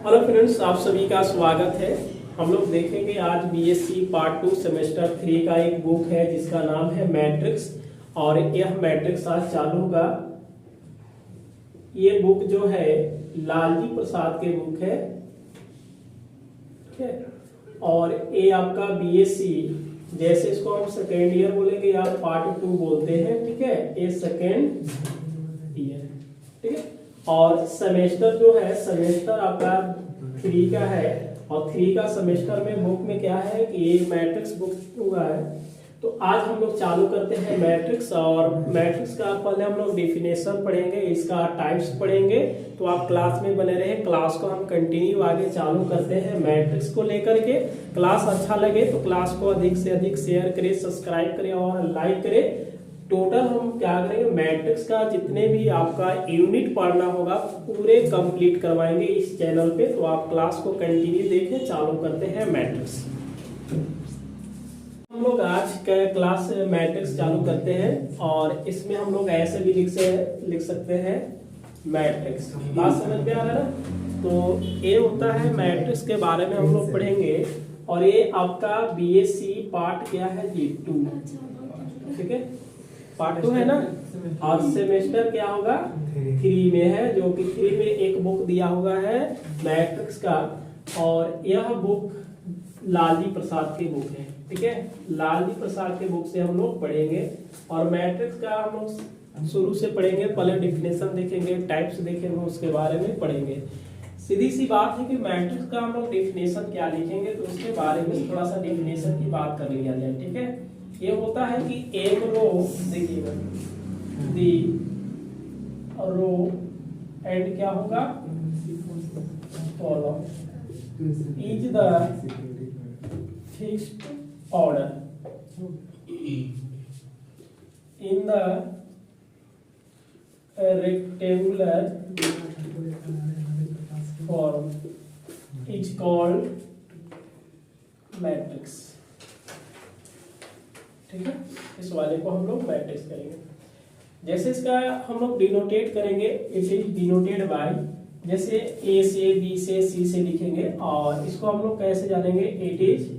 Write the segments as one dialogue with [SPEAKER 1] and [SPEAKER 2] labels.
[SPEAKER 1] Hello friends, आप सभी का स्वागत है। हम लोग देखेंगे आज बीएससी पार्ट 2 सेमेस्टर 3 का एक बुक है जिसका नाम है मैट्रिक्स। और यह मैट्रिक्स आज चालू होगा। ये बुक जो है लालजी प्रसाद के बुक है, ठीक है। और ये आपका बीएससी, जैसे इसको हम सेकेंड ईयर बोलेंगे या पार्ट 2 बोलते हैं, ठीक है। ये सेकेंड ईयर, ठीक है। और सेमेस्टर जो है, सेमेस्टर आपका 3 का है। और 3 का सेमेस्टर में बुक में क्या है कि ये मैट्रिक्स बुक हुआ है। तो आज हम लोग चालू करते हैं मैट्रिक्स। और मैट्रिक्स का पहले हम लोग डिफिनेशन पढ़ेंगे, इसका टाइप्स पढ़ेंगे। तो आप क्लास में बने रहे। क्लास को हम कंटिन्यू आगे चालू करते हैं मैट्रिक्स को लेकर के। क्लास अच्छा लगे तो क्लास को अधिक से अधिक शेयर करें, सब्सक्राइब करें और लाइक करें। टोटल हम क्या करेंगे, मैट्रिक्स का जितने भी आपका यूनिट पढ़ना होगा पूरे कंप्लीट करवाएंगे इस चैनल पे। तो आप क्लास को कंटिन्यू देखें। चालू करते हैं मैट्रिक्स। हम लोग आज का क्लास मैट्रिक्स चालू करते हैं। और इसमें हम लोग ऐसे भी लिख सकते हैं मैट्रिक्स। बात समझ में आ रहा है ना। तो ये होता है मैट्रिक्स के बारे में हम लोग पढ़ेंगे। और ये आपका बीएससी पार्ट क्या है जी 2, ठीक है। पार्ट 2 है ना। और सेमेस्टर क्या होगा 3 में है, जो कि 3 में एक बुक दिया हुआ है मैट्रिक्स का। और यह बुक लालजी प्रसाद की बुक है, ठीक है। लालजी प्रसाद के बुक से हम लोग पढ़ेंगे। और मैट्रिक्स का हम लोग शुरू से पढ़ेंगे। पहले डिफिनेशन देखेंगे, टाइप्स देखेंगे, उसके बारे में पढ़ेंगे। सीधी सी बात है कि मैट्रिक्स का हम लोग डिफिनेशन क्या लिखेंगे, तो उसके बारे में थोड़ा सा डिफिनेशन की बात कर लिया जाए, ठीक है। ये होता है कि एक रो, देखिएगा, दी रो एंड क्या होगा column is the fixed order in the rectangular form is called matrix, ठीक है। इस वाले को हम लोग मैट्रिक्स करेंगे। जैसे इसका हम लोग डिनोटेट करेंगे, इट इज डिनोटेड बाय, जैसे ए से बी से सी से लिखेंगे। और इसको हम लोग कैसे जानेंगे, इट इज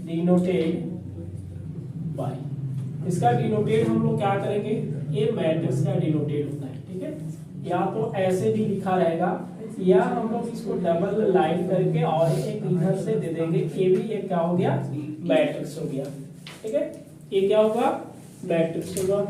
[SPEAKER 1] डिनोटेड बाय। इसका डिनोटेड हम लोग क्या करेंगे, ये मैट्रिक्स का डिनोटेड होता है, ठीक है। या तो ऐसे भी लिखा रहेगा, या हम लोग इसको डबल लाइन करके और एक इधर से दे देंगे। ये भी एक क्या हो गया, मैट्रिक्स हो गया, ठीक है। ये क्या होगा, मैट्रिक्स होगा।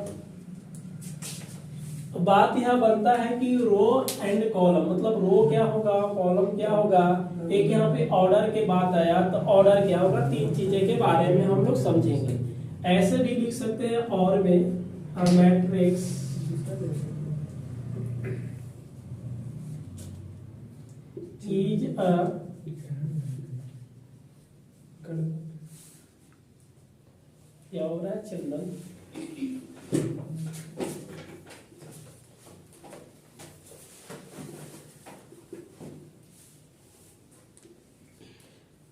[SPEAKER 1] बात यह बनता है कि रो एंड कॉलम, मतलब रो क्या होगा, कॉलम क्या होगा। एक यहाँ पे ऑर्डर के बात आया तो ऑर्डर क्या होगा, 3 चीजें के बारे में हम लोग समझेंगे। ऐसे भी लिख सकते हैं और में मैट्रिक्स इज अ क्या हो रहा है चंदन,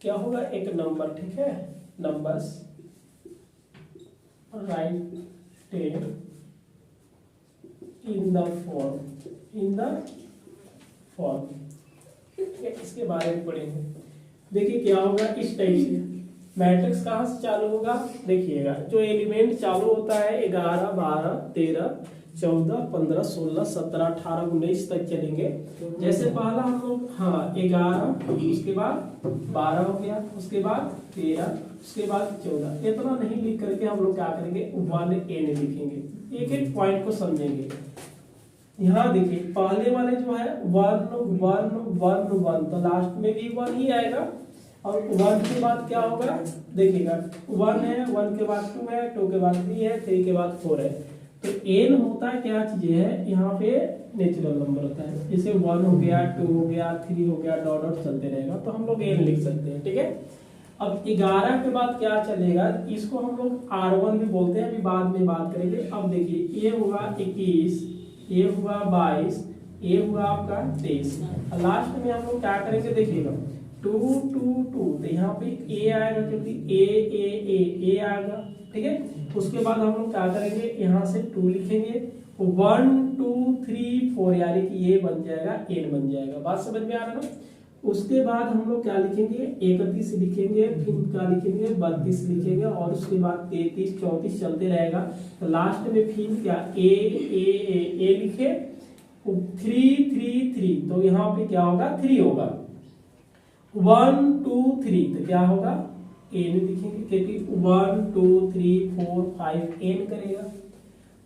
[SPEAKER 1] क्या होगा, एक नंबर, ठीक है। Numbers righted in the form, इसके बारे में पढ़ेंगे। देखिए क्या होगा, इस टाइप से मैट्रिक्स कहाँ से चालू होगा, देखिएगा। जो एलिमेंट चालू होता है 11 12 13 14 15 16 17 18 19 तक चलेंगे। जैसे पहला हम लोग 11, उसके बाद 12 हो गया, उसके बाद 13, उसके बाद 14। इतना नहीं लिख करके हम लोग क्या करेंगे, 1 एन लिखेंगे। एक एक पॉइंट को समझेंगे। यहाँ देखिए पहले वाले जो है 1 1 1 1, तो लास्ट में भी 1 ही आएगा। और 1 के बाद क्या होगा, देखिएगा 1 है, 1 के बाद 2 है, 2 के बाद 3 है, 3 के बाद 4 है। तो n होता है क्या चीज है, यहाँ पे नेचुरल नंबर होता है। जैसे 1 हो गया, 2 हो गया, 3 हो गया, डॉट डॉट चलते रहेगा, तो हम लोग n लिख सकते हैं, ठीक है। अब 11 के बाद क्या चलेगा, इसको हम लोग R1 भी बोलते हैं, अभी बाद में बात करेंगे। अब देखिए ये हुआ 21, ये हुआ 22, ये हुआ आपका 23। लास्ट में हम लोग क्या करेंगे, देखिएगा 2 2 2, तो यहाँ पे ए आएगा, क्योंकि ए आएगा, ठीक है। उसके बाद हम लोग क्या करेंगे, यहाँ से 2 लिखेंगे 1 2 3 4 यानी कि ये बन जाएगा n बन जाएगा। बात समझ में आ रहा है ना। उसके बाद हम लोग क्या लिखेंगे 31 लिखेंगे, फिर क्या लिखेंगे 32 लिखेंगे और उसके बाद 33 34 चलते रहेगा। तो लास्ट में फिर क्या ए लिखे 3 3 3, तो यहाँ पे क्या होगा 3 होगा। 1 2 3 तो क्या होगा n लिखेंगे क्योंकि 1 2 3 4 5 n करेगा।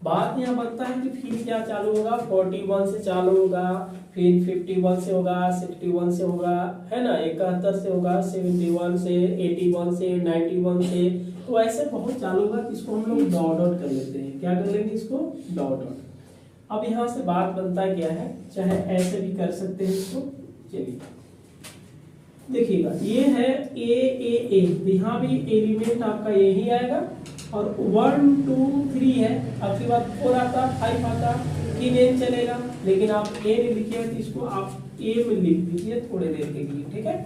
[SPEAKER 1] बात यहाँ बनता है कि फिर क्या चालू होगा 41 से चालू होगा, फिर 51 से होगा, 61 से होगा, है ना, 71 से होगा, 71 से, 81 से, 91 से, तो ऐसे बहुत चालू होगा कि इसको हम लोग डॉट डॉट कर लेते हैं। क्या कर लेंगे इसको डॉट डॉट। अब यहाँ से बात बनता है क्या है, चाहे ऐसे भी कर सकते हैं इसको। चलिए देखिएगा ये है ए, यहाँ भी एलिमेंट आपका यही आएगा और 1 2 3 है, आपके बाद 4 आता 5 आता, 3 n चलेगा, लेकिन आप a नहीं लिखिए तो इसको आप a में लिख दीजिए थोड़े देर के लिए, ठीक है।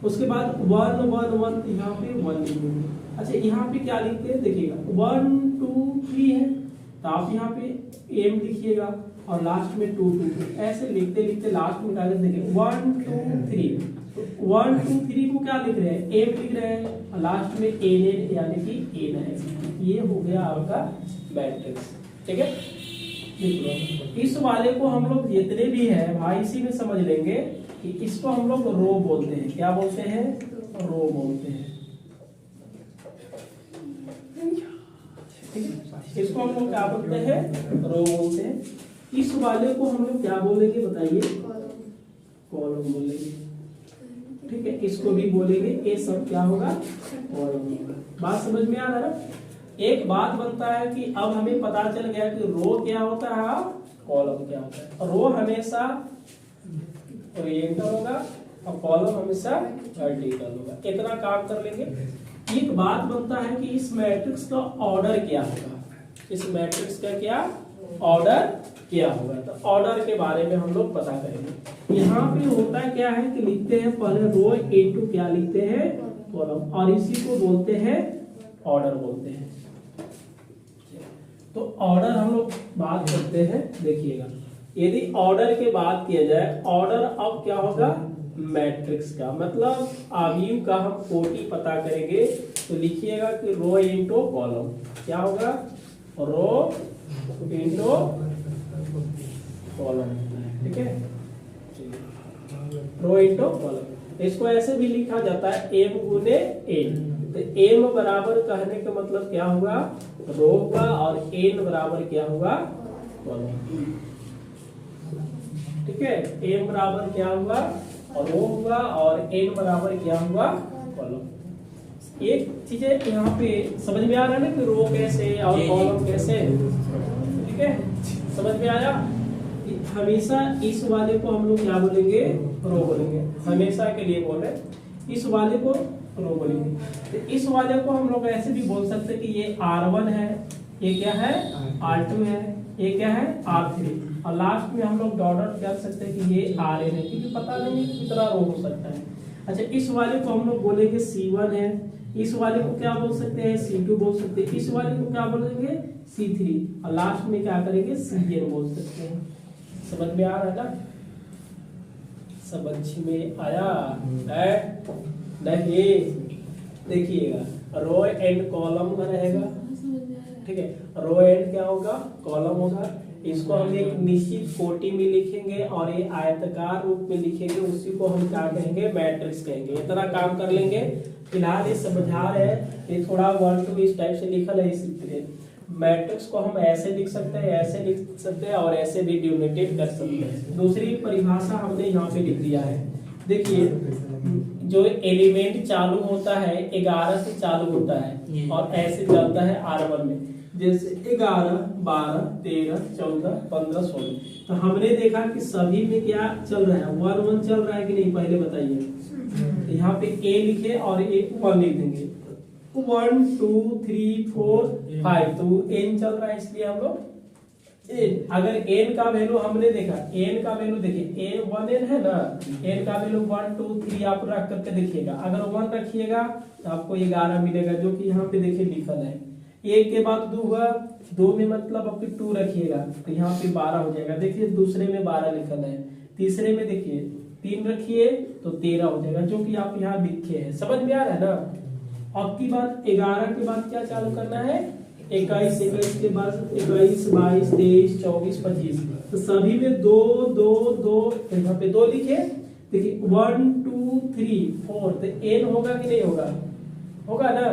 [SPEAKER 1] उसके बाद 1 1 1 यहाँ पे 1 लिखेंगे। अच्छा यहाँ पे क्या लिखते हैं देखिएगा 1 2 3 है तो आप यहाँ पे m लिखिएगा और लास्ट में 2 2 ऐसे लिखते लिखते लास्ट में डाल देखिए 1 2 3, 1 2 3 को क्या लिख रहे हैं m लिख रहे हैं और लास्ट में n यानी कि n है। ये हो गया आपका मैट्रिक्स, ठीक है। इस वाले को हम लोग जितने भी है भाई इसी में समझ लेंगे कि इसको हम लोग रो बोलते हैं। क्या बोलते हैं रो बोलते हैं, ठीक है। इसको हम लोग क्या बोलते हैं रो बोलते हैं। इस वाले को हम लोग क्या बोलेंगे बताइए कॉलम बोलेंगे, ठीक है। इसको भी बोलेंगे, ये सब क्या होगा कॉलम होगा। बात समझ में आ रहा है। एक बात बनता है कि अब हमें पता चल गया कि रो क्या होता है कॉलम क्या होता है। रो हमेशा ओरिएंटल होगा और कॉलम हमेशा वर्टिकल होगा। इतना काम कर लेंगे। एक बात बनता है कि इस मैट्रिक्स का ऑर्डर क्या होगा, इस मैट्रिक्स का क्या ऑर्डर क्या होगा। तो ऑर्डर के बारे में हम लोग पता करेंगे। यहाँ पे होता है क्या है कि लिखते हैं पहले रो इनटू क्या लिखते हैं कॉलम, और इसी को बोलते हैं ऑर्डर बोलते हैं। तो ऑर्डर हम लोग बात करते हैं, देखिएगा यदि ऑर्डर की बात किया जाए, ऑर्डर अब क्या होगा मैट्रिक्स का, मतलब अवयव का हम कोटि पता करेंगे। तो लिखिएगा कि रो इनटू कॉलम क्या होगा रो इनटू कॉलम, ठीक है। रो इनटू कॉलम, इसको ऐसे भी लिखा जाता है m गुने n। तो m बराबर कहने का मतलब क्या होगा रो होगा और n बराबर क्या होगा कॉलम, ठीक है। m बराबर क्या होगा रो होगा और n बराबर क्या होगा कॉलम। एक चीज यहाँ पे समझ में आ रहा है ना कि रो कैसे और कॉलम कैसे, ठीक है। समझ में आया। हमेशा इस वाले को हम लोग क्या बोलेंगे रो बोलेंगे, हमेशा के लिए बोल रहे इस वाले को रो बोलेंगे। तो इस वाले को हम लोग ऐसे भी बोल सकते हैं कि ये R1 है, ये क्या है R2 है, ये क्या है R3, और लास्ट में हम लोग डॉट डॉट कर सकते हैं कि ये Rn है, क्योंकि पता नहीं कितना रो हो सकता है। अच्छा इस वाले को हम लोग बोलेंगे C1 है, इस वाले को क्या बोल सकते हैं C2 बोल सकते हैं, इस वाले को क्या बोलेंगे C3, और लास्ट में क्या करेंगे Cn बोल सकते हैं। समझ में आ रहा है ना, समझ में आया है नहीं। देखिएगा रो एंड कॉलम का रहेगा, ठीक है। रो एंड क्या होगा कॉलम होगा। इसको हम एक निश्चित कोटि में लिखेंगे और ये आयताकार रूप में लिखेंगे, उसी को हम क्या कहेंगे मैट्रिक्स कहेंगे। इतना काम कर लेंगे। फिलहाल ये समझा रहे हैं, ये थोड़ा 1 2 इस टाइप से लिखा है, इसलिए मैट्रिक्स को हम ऐसे लिख सकते हैं, ऐसे लिख सकते हैं और ऐसे भी डिनोटेट कर सकते हैं। दूसरी परिभाषा हमने यहाँ पे लिख दिया है। देखिए जो एलिमेंट चालू होता है 11 से चालू होता है और ऐसे चलता है R1 में, जैसे 11 12 13 14 15 16। तो हमने देखा कि सभी में क्या चल रहा है 1 1 चल रहा है कि नहीं, पहले बताइए। तो यहाँ पे A लिखे और 1 लिख देंगे। 1 2 3 4 5 तो n चल रहा है, इसलिए हम लोग अगर n का वैल्यू हमने देखा, n का वैल्यू देखिए n 1n है ना, n का वैल्यू 1 2 3 आप रख करके देखिएगा। अगर 1 रखिएगा तो आपको 11 मिलेगा, जो कि यहाँ पे देखिए लिखल है। एक के बाद 2 हुआ, 2 में मतलब आपके 2 रखिएगा तो यहाँ पे 12 हो जाएगा। देखिए दूसरे में 12 लिखल है, तीसरे में देखिए 3 रखिए तो 13 हो जाएगा, जो कि आप यहाँ लिखे हैं। समझ में आ रहा है ना। अब की बात 11 के बाद क्या चालू करना है, 21, 21 के बाद 21, 22, 23, 24, 25, तो सभी में 2 2 2, यहाँ पे 2 लिखे। देखिए 1 2 3 4, तो एन होगा कि नहीं होगा, होगा ना।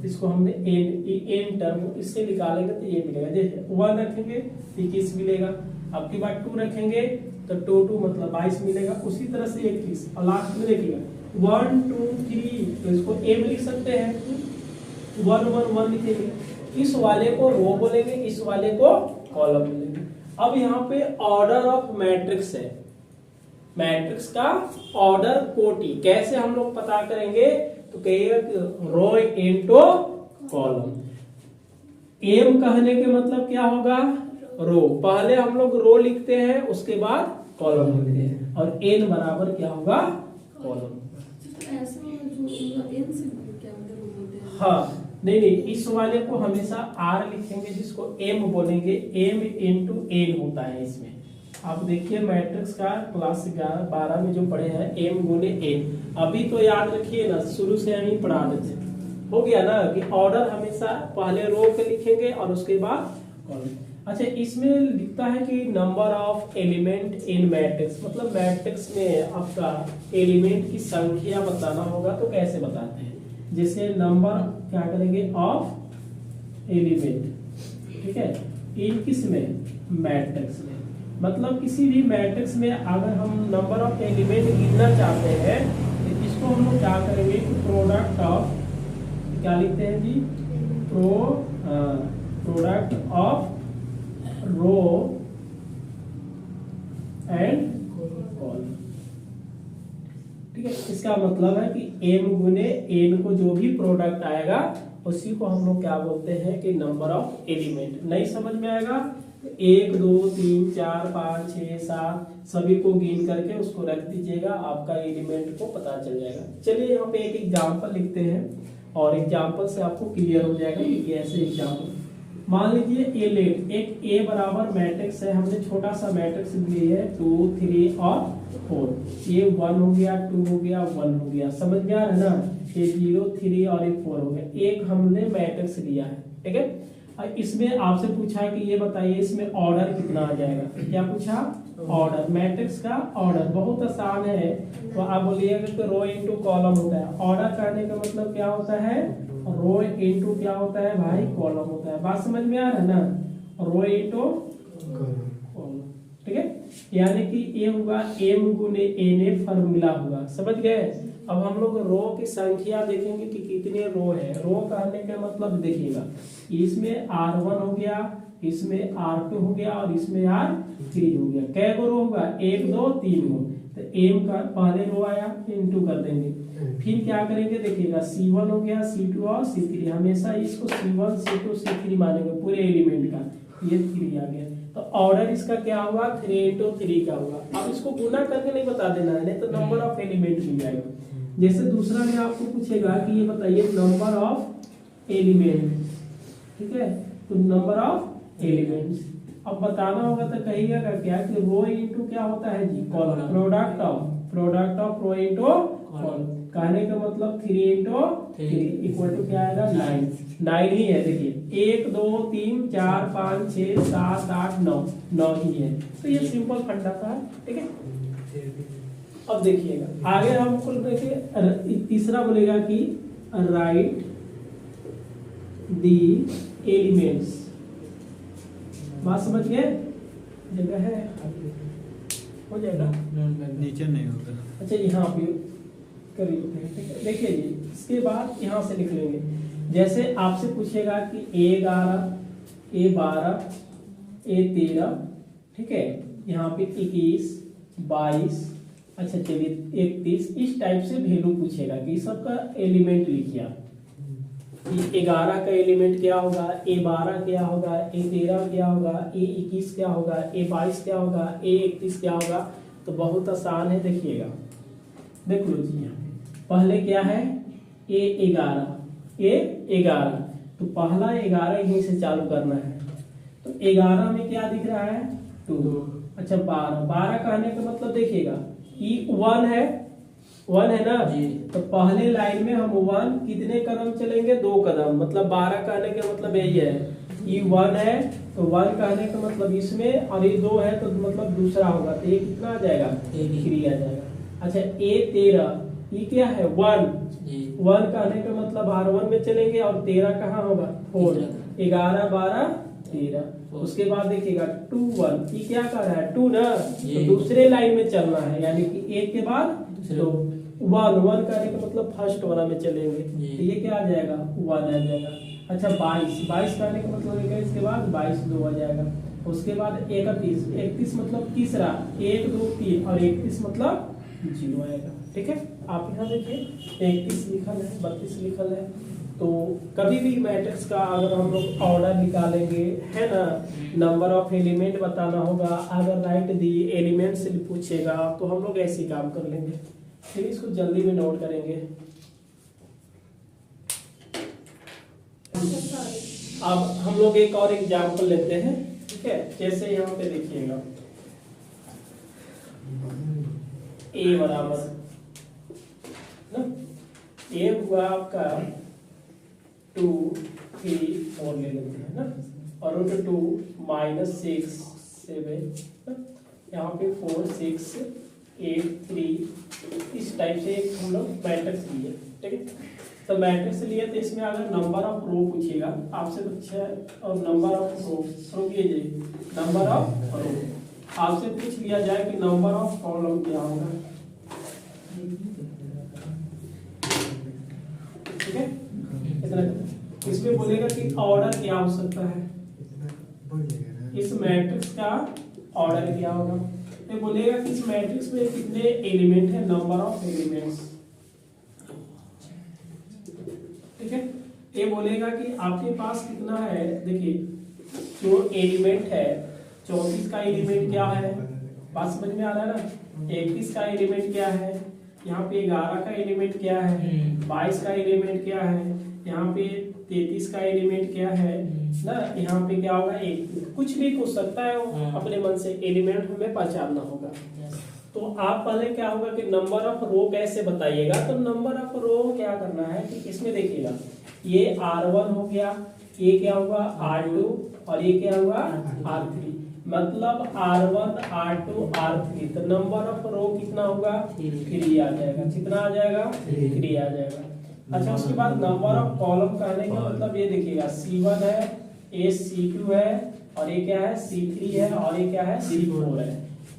[SPEAKER 1] इसको हमने एन टर्म इससे निकालेंगे तो ये मिलेगा। देखिए 1 रखेंगे 21 मिलेगा, अब की बार 2 रखेंगे तो 2 मतलब 22 मिलेगा, उसी तरह से 21, और लास्ट में देखिएगा 1 2 3, तो इसको एम लिख सकते हैं, 1 1 1 लिखेंगे। इस वाले को रो बोलेंगे, इस वाले को कॉलम बोलेंगे। अब यहाँ पे ऑर्डर ऑफ मैट्रिक्स है, मैट्रिक्स का ऑर्डर कोटि कैसे हम लोग पता करेंगे, तो कहिएगा कि रो इनटू कॉलम। एम कहने के मतलब क्या होगा, रो, पहले हम लोग रो लिखते हैं उसके बाद कॉलम लिखते हैं, और एन बराबर क्या होगा, कॉलम। हाँ नहीं, इस वाले को हमेशा आर लिखेंगे जिसको एम बोलेंगे, एम इंटू एन होता है इसमें। आप देखिए मैट्रिक्स का क्लास 12 में जो पढ़े हैं, एम गुने एन, अभी तो याद रखिए ना, शुरू से हम ही पढ़ा देते हैं, हो गया ना, कि ऑर्डर हमेशा पहले रो के लिखेंगे और उसके बाद कॉलम। अच्छा इसमें लिखता है कि number of element in matrix, मतलब मैट्रिक्स में आपका एलिमेंट की संख्या बताना होगा, तो कैसे बताते हैं, जैसे नंबर क्या करेंगे ऑफ एलिमेंट, ठीक है, इन किस में, मैट्रिक्स में। मतलब किसी भी मैट्रिक्स में अगर हम नंबर ऑफ एलिमेंट गिनना चाहते हैं तो इसको हम लोग क्या करेंगे, प्रोडक्ट ऑफ, क्या लिखते हैं जी, product of row and column, ठीक है। इसका मतलब है कि एम गुने एन को जो भी प्रोडक्ट आएगा उसी को हम लोग क्या बोलते हैं कि नंबर ऑफ एलिमेंट। नहीं समझ में आएगा, 1 2 3 4 5 6 7 सभी को गिन करके उसको रख दीजिएगा, आपका एलिमेंट को पता चल जाएगा। चलिए यहाँ पे एक एग्जांपल लिखते हैं और एग्जांपल से आपको क्लियर हो जाएगा कि ये ऐसे एग्जांपल। मान लीजिए ए लेट, एक ए बराबर मैट्रिक्स है, हमने छोटा सा मैट्रिक्स लिए है 2 3 और 4, ये 1 हो गया, 2 हो गया, 1 हो गया, समझ में आ रहा है ना। ये 0 3 और 4 हो गया, एक हमने मैट्रिक्स लिया है, ठीक है। इसमें आपसे पूछा है कि ये बताइए इसमें ऑर्डर कितना आ जाएगा, क्या पूछा, ऑर्डर, मैट्रिक्स का ऑर्डर। बहुत आसान है, तो आप बोलिएगा कि रो इनटू कॉलम होता है। ऑर्डर करने का मतलब क्या होता है, रो इनटू क्या होता है भाई, कॉलम होता है। बात समझ में आ रहा है ना, रो इनटू कॉलम, ठीक है। यानी कि ये होगा एम गुने एन, फॉर्मूला होगा, समझ गए। अब हम लोग रो की संख्या देखेंगे कि कितने रो है। रो कहने का मतलब देखिएगा, इसमें R1 हो गया, इसमें R2 हो गया और इसमें R3 हो गया। कै गो रो होगा, 1 2 3 गो। तो एम का पहले रो आया, इनटू कर देंगे, फिर क्या करेंगे देखिएगा, C1 हो गया, C2 और C3, हमेशा इसको C1 C2 C3 मानेंगे पूरे एलिमेंट का, ये 3 आ गया। तो ऑर्डर इसका क्या हुआ, 3 into 3 का हुआ। अब इसको गुना करके नहीं बता देना है, नहीं तो नंबर ऑफ एलिमेंट मिल जाएगा। जैसे दूसरा में आपको पूछेगा कि ये बताइए नंबर ऑफ एलिमेंट, ठीक है, तो नंबर ऑफ एलिमेंट्स अब बताना होगा, तो कहिएगा क्या कि रो इनटू क्या होता है जी, column, product of row into column. कहने का मतलब 3 into 3 इक्वल टू क्या आएगा, 9 ही है। देखिए 1 2 3 4 5 6 7 8 9 ही है। तो ये सिंपल फंडा था, ठीक है। अब देखिएगा आगे हमको देखिए तीसरा बोलेगा कि राइट दी एलिमेंट्स, बात समझ गए, जगह है, हो जाएगा,
[SPEAKER 2] नीचे नहीं होगा।
[SPEAKER 1] अच्छा यहाँ पे कर लेते हैं, ठीक है। देखिए जी इसके बाद यहाँ से लिख लेंगे, जैसे आपसे पूछेगा कि A11 A12 A13, ठीक है, यहाँ पे 21 22, अच्छा चलिए 31, इस टाइप से वैल्यू पूछेगा कि सबका एलिमेंट लिखिए आप, कि 11 का एलिमेंट क्या होगा, A12 क्या होगा, A13 क्या होगा, A21 क्या होगा, A22 क्या होगा, A31 क्या होगा। तो बहुत आसान है, देखिएगा, देख लो जी यहाँ पहले क्या है, A11 तो पहला 11 यहीं से चालू करना है। तो 11 में क्या दिख रहा है 2। अच्छा 12 कहने का मतलब देखिएगा ये 1 है, 1 है ना
[SPEAKER 3] जी।
[SPEAKER 1] तो पहले लाइन में हम 1 कितने कदम चलेंगे 2 कदम, मतलब 12 कहने का मतलब यही है। ये 1 है तो 1 कहने का मतलब इसमें, और ये 2 है तो मतलब दूसरा होगा, तो ये कितना आ जाएगा 3 आ जाएगा। अच्छा ये 13 ये क्या है 1
[SPEAKER 3] जी।
[SPEAKER 1] 1 कहने का मतलब R1 में चलेंगे और 13 कहाँ होगा 4, 11 12 13। उसके बाद देखिएगा 2 1 ये क्या कर रहा है 2 ना, तो दूसरे लाइन में चलना है, यानी कि 1 के बाद तो 1 करने का मतलब फर्स्ट वाला में चलेंगे, तो ये क्या आ जाएगा 1 आ जाएगा। अच्छा 22 करने का मतलब है इसके बाद 22 2 आ जाएगा। उसके बाद 31 मतलब तीसरा 1 2 3 और 31 मतलब 0 आएगा। ठीक है, आप यहाँ देखिए 31 लिखल है 32 लिखल है। तो कभी भी मैट्रिक्स का अगर हम लोग ऑर्डर निकालेंगे है ना, नंबर ऑफ एलिमेंट बताना होगा, अगर राइट दी एलिमेंट से पूछेगा तो हम लोग ऐसे काम कर लेंगे। फिर इसको जल्दी में नोट करेंगे। अब हम लोग एक और एग्जाम्पल लेते हैं, ठीक है। जैसे यहाँ पे देखिएगा ए बराबर ना, ए हुआ आपका 2 3 4 ले लेते हैं ना, और रूट 2 -6 7 यहाँ पे 4 6 8 3 इस टाइप से एक हम लोग मैट्रिक्स लिए। ठीक है, तो मैट्रिक्स लिए तो इसमें अगर नंबर ऑफ रो पूछेगा आपसे तो अच्छा, और नंबर ऑफ रो कीजिए नंबर ऑफ रो आपसे पूछ लिया जाए कि नंबर ऑफ कॉलम क्या होगा। ठीक है, इतना इसमें बोलेगा कि ऑर्डर क्या हो सकता है, इस मैट्रिक्स का ऑर्डर क्या होगा। ये बोलेगा कि इस मैट्रिक्स में कितने एलिमेंट है, नंबर ऑफ एलिमेंट्स। ठीक है, ये बोलेगा कि आपके पास कितना है, देखिए जो एलिमेंट है 34 का एलिमेंट क्या है, बात समझ में आ रहा है ना। 31 का एलिमेंट क्या है, यहाँ पे 11 का एलिमेंट क्या है, 22 का एलिमेंट क्या है, यहाँ पे 33 का एलिमेंट क्या है ना, यहाँ पे क्या होगा एक, कुछ भी पूछ सकता है वो अपने मन से, एलिमेंट हमें पहचानना होगा। तो आप पहले क्या होगा कि नंबर ऑफ रो कैसे बताइएगा, तो नंबर ऑफ रो क्या करना है कि इसमें देखिएगा ये R1 हो गया, ये क्या हुआ R2 और ये क्या हुआ R3, मतलब R1 R2 R3, तो नंबर ऑफ रो कितना होगा 3 आ जाएगा। कितना आ जाएगा 3 आ जाएगा। अच्छा उसके बाद नंबर ऑफ कॉलम कहने का मतलब ये देखिएगा C1 है, ये C2 है और ये क्या है C3 है और ये क्या है C4 है।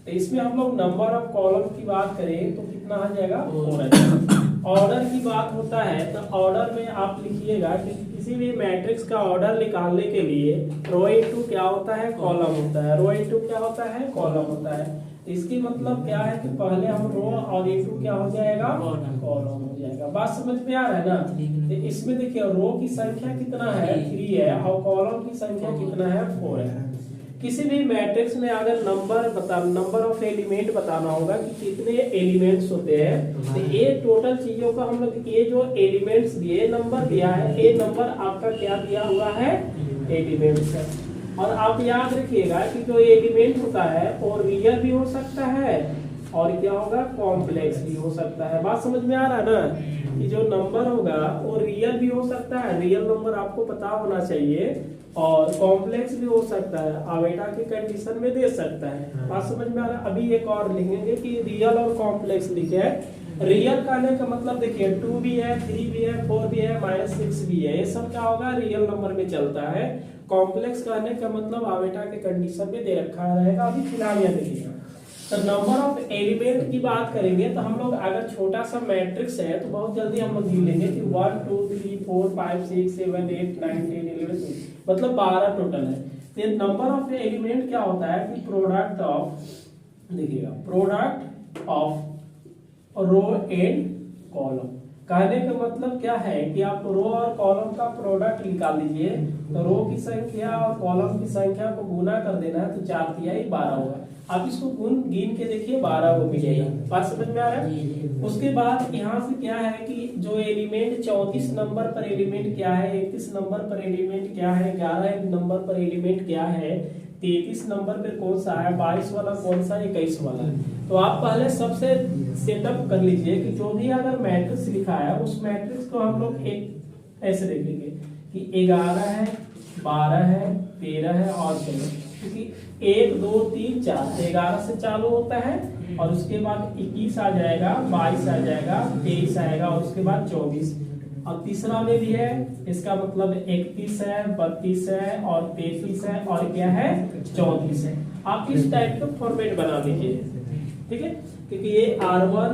[SPEAKER 1] तो इसमें हम लोग नंबर ऑफ कॉलम की बात करें तो कितना आ जाएगा 4 आ जाएगा। ऑर्डर की बात होता है तो ऑर्डर में आप लिखिएगा कि किसी भी मैट्रिक्स का ऑर्डर निकालने के लिए रो इनटू क्या होता है कॉलम होता है, रो इनटू क्या होता है कॉलम होता है। इसकी मतलब क्या है कि पहले हम रो और इनटू क्या हो जाएगा कॉलम हो जाएगा। बात समझ में आ रहा है ना। तो इसमें देखिए रो की संख्या कितना है 3 है और कॉलम की संख्या कितना है 4 है। किसी भी मैट्रिक्स में अगर नंबर ऑफ एलिमेंट बताना होगा कि कितने एलिमेंट्स होते हैं, तो ये टोटल चीजों का हम लोग ये जो एलिमेंट्स दिए नंबर दिया है, ये नंबर आपका क्या दिया हुआ है एलिमेंट्स है। और आप याद रखिएगा कि जो एलिमेंट होता है वो रियल भी हो सकता है और क्या होगा कॉम्प्लेक्स भी हो सकता है। बात समझ में आ रहा है ना कि जो नंबर होगा वो रियल भी हो सकता है, रियल नंबर आपको पता होना चाहिए, और कॉम्प्लेक्स भी हो सकता है, आवेटा की कंडीशन में दे सकता है। बात समझ में आ रहा है। अभी एक और लिखेंगे कि रियल और कॉम्प्लेक्स लिखे। रियल कहने का मतलब देखिए 2 भी है 3 भी है 4 भी है -6 भी है, ये सब क्या होगा रियल नंबर में चलता है। कॉम्प्लेक्स कहने का मतलब आवेटा के कंडीशन में दे रखा रहेगा। अभी फिलहाल यह देखिएगा तो नंबर ऑफ एलिमेंट की बात करेंगे तो हम लोग अगर छोटा सा मैट्रिक्स है तो बहुत जल्दी हम लोग गिन लेंगे कि 1 2 3 4 5 6 7 8 9 10 11 मतलब 12 टोटल है। तो नंबर ऑफ एलिमेंट क्या होता है कि प्रोडक्ट ऑफ, देखिएगा product of row and column, कहने का मतलब क्या है कि आप रो और कॉलम का प्रोडक्ट निकाल लीजिए, तो रो की संख्या और कॉलम की संख्या को गुना कर देना है, तो 4 तिहाई 12 होगा। आप इसको गिन के देखिए 12 को मिलेगा। बात समझ में आ रहा है? उसके बाद यहाँ से क्या है कि जो एलिमेंट 34 नंबर पर एलिमेंट क्या है, 31 नंबर पर एलिमेंट क्या है, 11 नंबर पर एलिमेंट क्या है, 33 नंबर पे कौन सा है, 22 वाला कौन सा, 21 वाला। तो आप पहले सबसे सेटअप कर लीजिए कि जो भी अगर मैट्रिक्स लिखा है उस मैट्रिक्स को हम लोग एक ऐसे देखेंगे कि 11 है, 12 है, 13 है और 14, क्योंकि 1 2 3 4 11 से चालू होता है और उसके बाद 21 आ जाएगा, 22 आ जाएगा, 23 आएगा और उसके बाद 24। और तीसरा में भी है, इसका मतलब 31 है, 32 है और 33 है और क्या है 34 है। आप इस टाइप का फॉर्मेट बना लीजिए, ठीक है, क्योंकि ये R1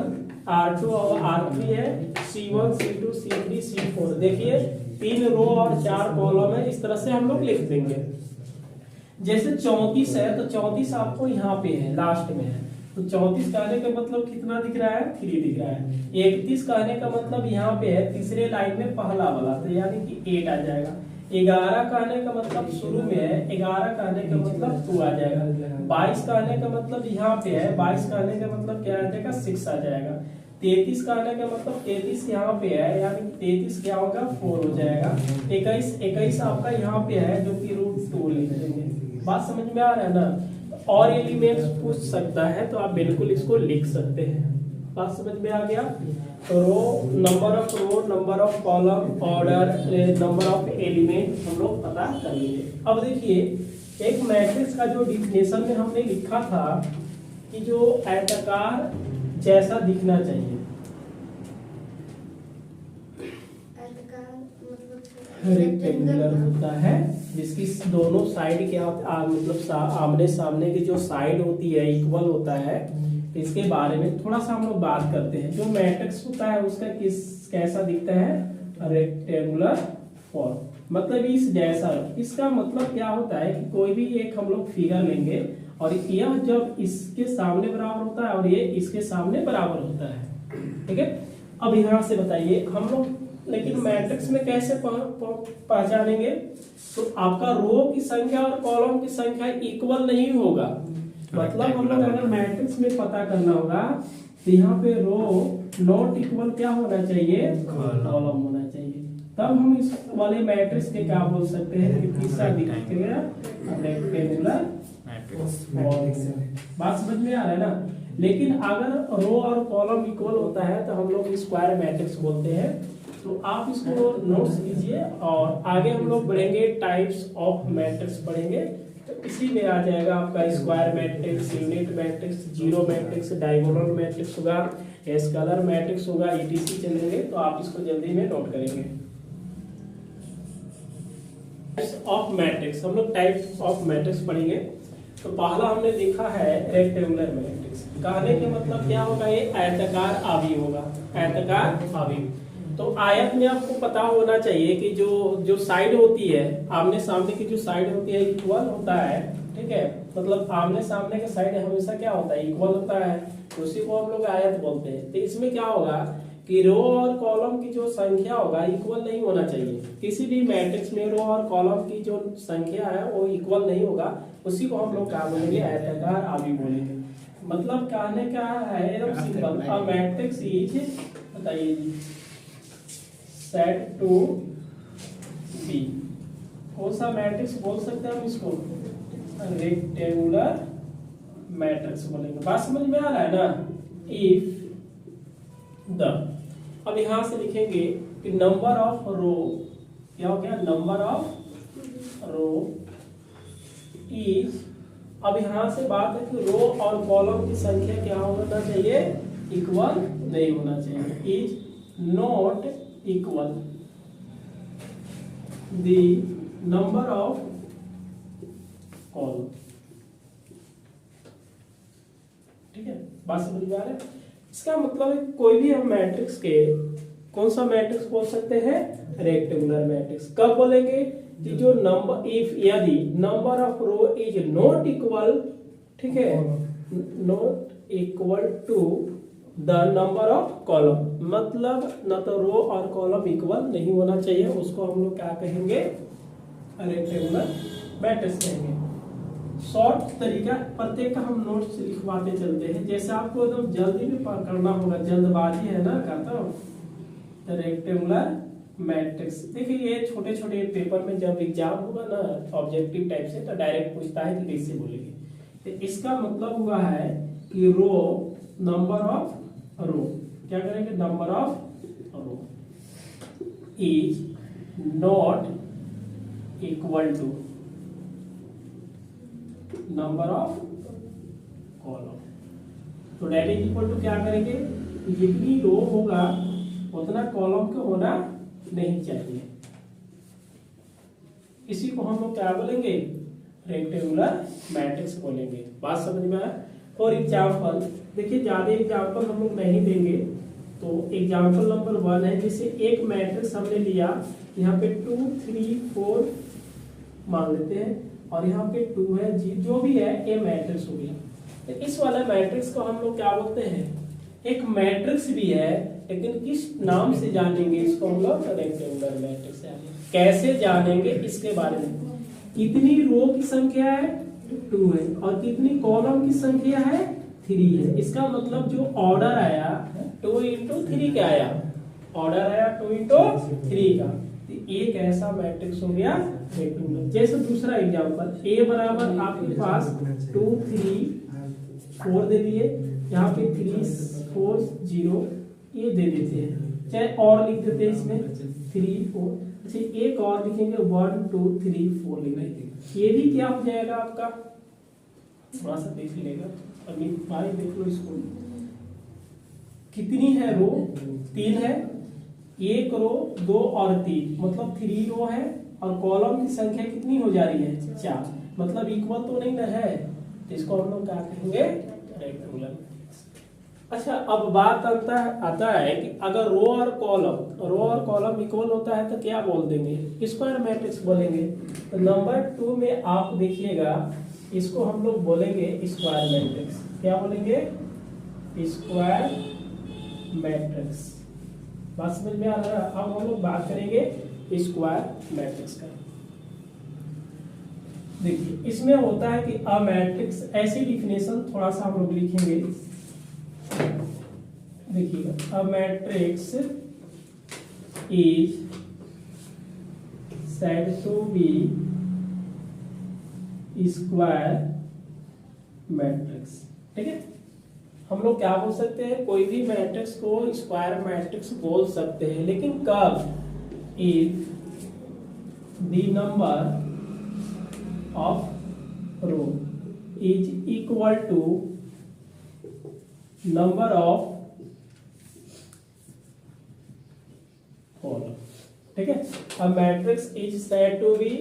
[SPEAKER 1] R2 और R3 है, C1 C2 C3 C4। देखिए 3 रो और 4 कॉलम है, इस तरह से हम लोग लिख देंगे। जैसे 34 है तो 34 आपको यहाँ पे है, लास्ट में है, तो 34 कहने का मतलब कितना दिख रहा है, 3 दिख रहा है। 31 कहने का मतलब यहाँ पे है, तीसरे लाइन में पहला वाला, तो यानी कि 8 आ जाएगा। 11 कहने का मतलब शुरू में है, 11 कहने का मतलब 2 आ जाएगा। 22 कहने का मतलब यहाँ पे है, 22 कहने का मतलब क्या आ जाएगा, 6 आ जाएगा। 33 कहने का मतलब 33 यहाँ पे है, यानी 33 क्या होगा, 4 हो जाएगा। 21 आपका यहाँ पे है, जो कि √2 लिख देंगे। बात समझ में आ रहा है ना? और एलिमेंट्स पूछ सकता है तो आप बिल्कुल इसको लिख सकते हैं। बात समझ में आ गया? Row, number of column, order, number of element हम लोग पता कर लेंगे। अब देखिए एक मैट्रिक्स का जो डिफिनेशन में हमने लिखा था कि जो आयताकार जैसा दिखना चाहिए, रेक्टेंगुलर होता है, जिसकी दोनों साइड क्या मतलब आमने सामने की जो साइड होती है इक्वल होता है। इसके बारे में थोड़ा सा हम लोग बात करते हैं। जो मैट्रिक्स होता है उसका कैसा दिखता है, रेक्टेंगुलर फॉर्म, मतलब इस जैसा। इसका मतलब क्या होता है कि कोई भी एक हम लोग फिगर लेंगे और यह जब इसके सामने बराबर होता है और ये इसके सामने बराबर होता है, ठीक है। अब यहाँ से बताइए हम लोग, लेकिन मैट्रिक्स में कैसे पहचानेंगे, तो आपका रो की संख्या और कॉलम की संख्या इक्वल नहीं होगा। मतलब हम लोग अगर मैट्रिक्स में पता करना होगा तो यहाँ पे रो नॉट इक्वल क्या होना चाहिए, कॉलम होना चाहिए। तब हम इस वाले मैट्रिक्स के क्या बोल सकते हैं कि तीसरा दिखेगा रेक्टेंगुलर मैट्रिक्स। बात समझ में आ रहा है ना? लेकिन अगर रो और कॉलम इक्वल होता है तो हम लोग स्क्वायर मैट्रिक्स बोलते हैं। तो आप इसको नोट्स कीजिए और आगे हम लोग बढ़ेंगे, टाइप्स ऑफ मैट्रिक्स पढ़ेंगे। तो इसी में आ जाएगा आपका square matrix, unit matrix, zero matrix, diagonal matrix होगा, स्केलर मैट्रिक्स होगा, ETC चलेंगे। तो आप इसको जल्दी में नोट करेंगे। टाइप्स ऑफ मैट्रिक्स, हम लोग टाइप्स ऑफ मैट्रिक्स पढ़ेंगे। तो पहला हमने देखा है रेक्टेंगुलर मैट्रिक्स। कहने के मतलब क्या होगा, ये आयताकार आवी होगा, आयताकार आवी। तो आयत में आपको पता होना चाहिए कि जो साइड होती है, आमने सामने की जो साइड होती है इक्वल होता है, ठीक है। मतलब आमने सामने का साइड हमेशा क्या होता है, इक्वल होता है, उसी को हम लोग आयत बोलते हैं। तो इसमें क्या होगा कि रो और कॉलम की जो संख्या होगा इक्वल नहीं होना चाहिए। किसी भी मैट्रिक्स में रो और कॉलम की जो संख्या है वो इक्वल नहीं होगा, उसी को हम लोग क्या बोलेंगे, आयताकार आवी बोलेंगे। मतलब कहने का है एकदम सिंपल, अ मैट्रिक्स इज, बताइए जी, सेट टू बी। कौन सा मैट्रिक्स बोल सकते हैं हम इसको, रेक्टेंगुलर मैट्रिक्स बोलेंगे। बात समझ में आ रहा है ना? इफ द, अब यहां से लिखेंगे कि नंबर ऑफ रो, क्या हो गया, नंबर ऑफ रो इज, अब यहां से बात है कि रो और कॉलम की संख्या क्या होना चाहिए, इक्वल नहीं होना चाहिए। Is not equal the number of column, ठीक है। बात समझ में आ रहा है? इसका मतलब है कोई भी हम मैट्रिक्स के कौन सा मैट्रिक्स बोल सकते हैं, रेक्टेंगुलर मैट्रिक्स। कब बोलेंगे कि जो नंबर, इफ यदि number of row is not equal, ठीक है, not equal to the number of column, मतलब न तो रो और कॉलम इक्वल नहीं होना चाहिए, उसको हम लोग क्या कहेंगे, रेक्टेंगुलर मैट्रिक्स कहेंगे। शॉर्ट तरीका प्रत्येक का हम नोट्स लिखवाते चलते हैं, जैसे आपको एकदम जल्दी में करना होगा, जल्दबाजी है ना करता हूँ। रेक्टेंगुलर मैट्रिक्स देखिए, ये छोटे छोटे पेपर में जब एग्जाम होगा ना ऑब्जेक्टिव टाइप से, तो डायरेक्ट पूछता है कि कैसे बोलेंगे। तो इसका मतलब हुआ है कि रो, नंबर ऑफ रो, क्या करेंगे, number of row is not equal to number of column. तो डायरेक्ट इक्वल टू क्या करेंगे, जितनी रो होगा उतना कॉलम का होना नहीं चाहिए। इसी को हम लोग क्या बोलेंगे, रेक्टेंगुलर मैट्रिक्स बोलेंगे। बात समझ में आया। फॉर एग्जाम्पल देखिए, ज्यादा एग्जाम्पल हम लोग नहीं देंगे, तो एग्जाम्पल नंबर 1 है, जैसे एक मैट्रिक्स हमने लिया, यहाँ पे 2 3 4 मान लेते हैं, और यहाँ पे 2 है, जी जो भी है ये मैट्रिक्स हो गया। तो इस वाले मैट्रिक्स को हम लोग क्या बोलते हैं, एक मैट्रिक्स भी है, लेकिन किस नाम से जानेंगे इसको हम लोग, रेक्टेंगुलर मैट्रिक्स। कैसे जानेंगे इसके बारे में, कितनी रो की संख्या है 2 है, और कितनी कॉलम की संख्या है 3 है। इसका मतलब जो ऑर्डर आया 2 into 3 क्या आया, ऑर्डर आया 2 into 3 का। तो एक ऐसा मैट्रिक्स हो गया रेक्टेंगुलर। जैसे दूसरा एग्जांपल, ए बराबर आपके पास 2 3 4 दे दिए, यहाँ पे 3 4 0 ये दे देते हैं, चाहे और लिख देते हैं इसमें 3 4। अच्छा एक और लिखेंगे 1 2 3 4 लिखेंगे, ये भी क्या हो जाएगा आपका, थोड़ा सा देख लेगा अभी भाई, देख लो इसको, कितनी है रो 3 है, एक रो 2 और 3 मतलब 3 रो है, और कॉलम की संख्या कितनी हो जा रही है 4, मतलब इक्वल तो नहीं ना है, तो इसको हम लोग क्या कहेंगे, रेक्टेंगुलर। अच्छा अब बात आता है कि अगर रो और कॉलम इक्वल होता है तो क्या बोल देंगे, स्क्वायर मैट्रिक्स बोलेंगे। तो नंबर 2 में आप देखिएगा, इसको हम लोग बोलेंगे स्क्वायर मैट्रिक्स। क्या बोलेंगे, स्क्वायर मैट्रिक्स। बात समझ में आ रहा है। अब हम लोग बात करेंगे स्क्वायर मैट्रिक्स का। देखिए इसमें होता है कि अ मैट्रिक्स, ऐसी डिफिनेशन थोड़ा सा हम लोग लिखेंगे, देखिएगा, a matrix is said to be square matrix. ठीक है, हम लोग क्या बोल सकते हैं, कोई भी मैट्रिक्स को स्क्वायर मैट्रिक्स बोल सकते हैं, लेकिन कब, if the number of row is equal to number of column. ठीक है, a matrix is said to be